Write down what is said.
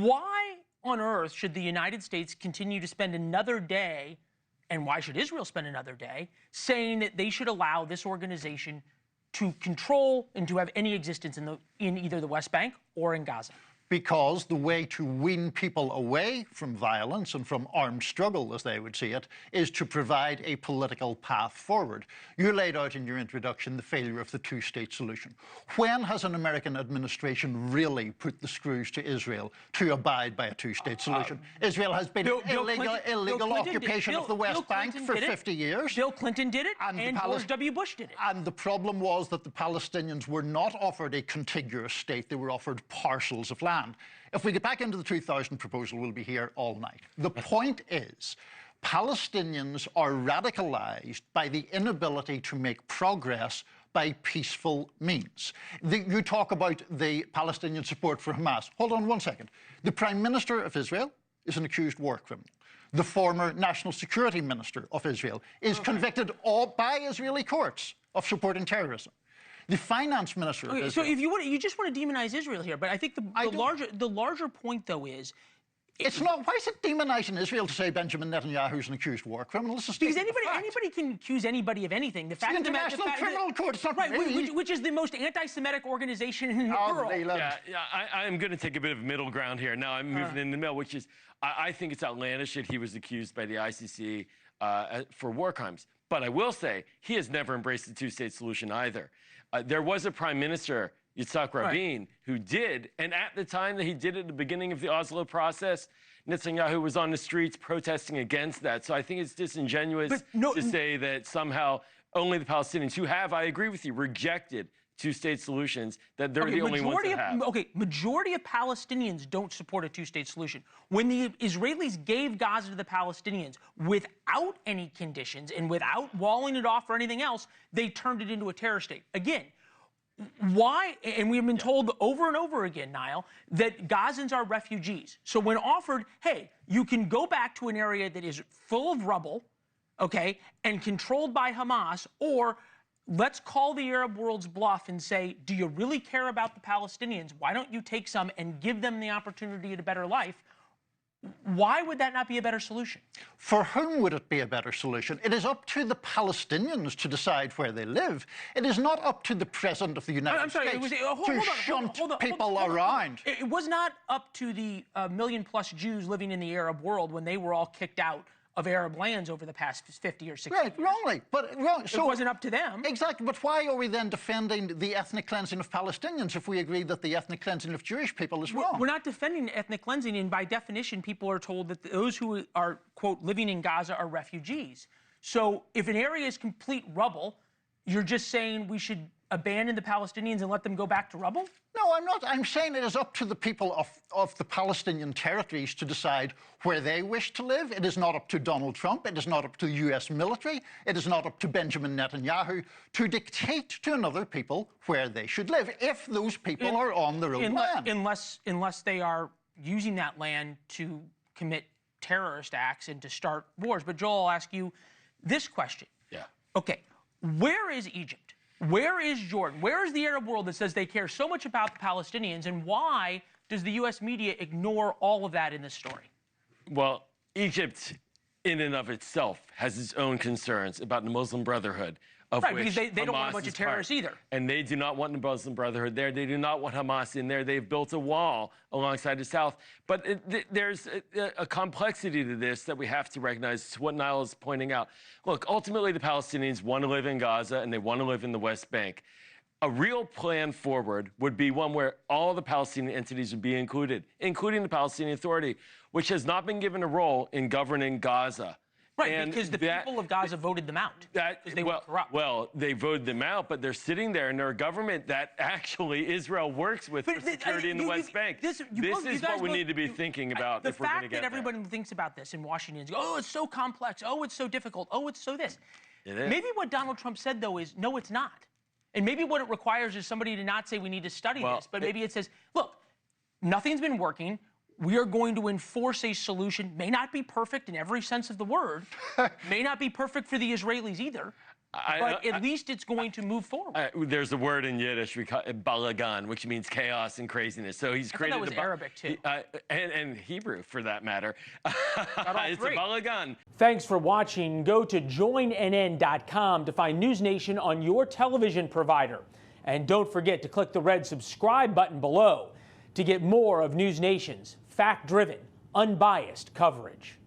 Why on earth should the United States continue to spend another day, and why should Israel spend another day, saying that they should allow this organization to control and to have any existence in either the West Bank or in Gaza? Because the way to wean people away from violence and from armed struggle, as they would see it, is to provide a political path forward. You laid out in your introduction the failure of the two-state solution. When has an American administration really put the screws to Israel to abide by a two-state solution? Israel has been illegal occupation of the West Bank for 50 years. Bill Clinton did it, and George W. Bush did it. And the problem was that the Palestinians were not offered a contiguous state. They were offered parcels of land. If we get back into the 2000 proposal, we'll be here all night. The point is, Palestinians are radicalized by the inability to make progress by peaceful means. You talk about the Palestinian support for Hamas. Hold on one second. The Prime Minister of Israel is an accused war criminal. The former National Security Minister of Israel is convicted by Israeli courts of supporting terrorism. The finance minister of Israel. So if you just want to demonize Israel here, but I think the larger point, though, is... It's not. Why is it demonizing Israel to say Benjamin Netanyahu is an accused war criminal? Because anybody can accuse anybody of anything. The fact the International Criminal Court, it's not right, which is the most anti-Semitic organization in the world. Yeah, I'm going to take a bit of middle ground here. Now I'm moving in the middle, which is I think it's outlandish that he was accused by the ICC for war crimes. But I will say he has never embraced the two-state solution either. There was a prime minister, Yitzhak Rabin, who did, and at the time that he did it at the beginning of the Oslo process, Netanyahu was on the streets protesting against that. So I think it's disingenuous to say that somehow only the Palestinians who have, I agree with you, rejected two-state solutions, that they're the only ones that have. Okay, majority of Palestinians don't support a two-state solution. When the Israelis gave Gaza to the Palestinians without any conditions and without walling it off or anything else, they turned it into a terror state. Again, why? And we've been told over and over again, Niall, that Gazans are refugees. So when offered, hey, you can go back to an area that is full of rubble, okay, and controlled by Hamas, or let's call the Arab world's bluff and say, do you really care about the Palestinians? Why don't you take some and give them the opportunity at a better life? Why would that not be a better solution? For whom would it be a better solution? It is up to the Palestinians to decide where they live. It is not up to the President of the United States to shunt people around. It was not up to the million-plus Jews living in the Arab world when they were all kicked out of Arab lands over the past 50 or 60 years. Wrongly. But so it wasn't up to them. Exactly. But why are we then defending the ethnic cleansing of Palestinians if we agree that the ethnic cleansing of Jewish people is wrong? We're not defending ethnic cleansing, and by definition, people are told that those who are, quote, living in Gaza are refugees. So if an area is complete rubble, you're just saying we should abandon the Palestinians and let them go back to rubble? No, I'm not. I'm saying it is up to the people of the Palestinian territories to decide where they wish to live. It is not up to Donald Trump. It is not up to the U.S. military. It is not up to Benjamin Netanyahu to dictate to another people where they should live if those people are on their own land. Unless they are using that land to commit terrorist acts and to start wars. But Joel, I'll ask you this question. Yeah. Okay, where is Egypt? Where is Jordan? Where is the Arab world that says they care so much about the Palestinians, and why does the U.S. media ignore all of that in this story? Well, Egypt, in and of itself, has its own concerns about the Muslim Brotherhood, of which because they don't want a bunch of terrorists either. And they do not want the Muslim Brotherhood there. They do not want Hamas in there. They've built a wall alongside the south. But there's a complexity to this that we have to recognize, what Niall is pointing out. Look, ultimately, the Palestinians want to live in Gaza, and they want to live in the West Bank. A real plan forward would be one where all the Palestinian entities would be included, including the Palestinian Authority, which has not been given a role in governing Gaza. Right, because the people of Gaza voted them out because they were corrupt. Well, they voted them out, but they're sitting there in their government that actually Israel works with for security in the West Bank. This is what we need to be thinking about if we're going to get there. The fact that everybody thinks about this in Washington is, oh, it's so complex, oh, it's so difficult, oh, it's so this. It is. Maybe what Donald Trump said, though, is, no, it's not. And maybe what it requires is somebody to not say we need to study this, but maybe it says, look, nothing's been working. We are going to enforce a solution. May not be perfect in every sense of the word. May not be perfect for the Israelis either. but at least it's going to move forward. There's a word in Yiddish, we call it balagan, which means chaos and craziness. So he's created. That was Arabic too, and Hebrew for that matter. It's three. a balagan. Thanks for watching. Go to joinnn.com to find NewsNation on your television provider, and don't forget to click the red subscribe button below to get more of NewsNation's fact-driven, unbiased coverage.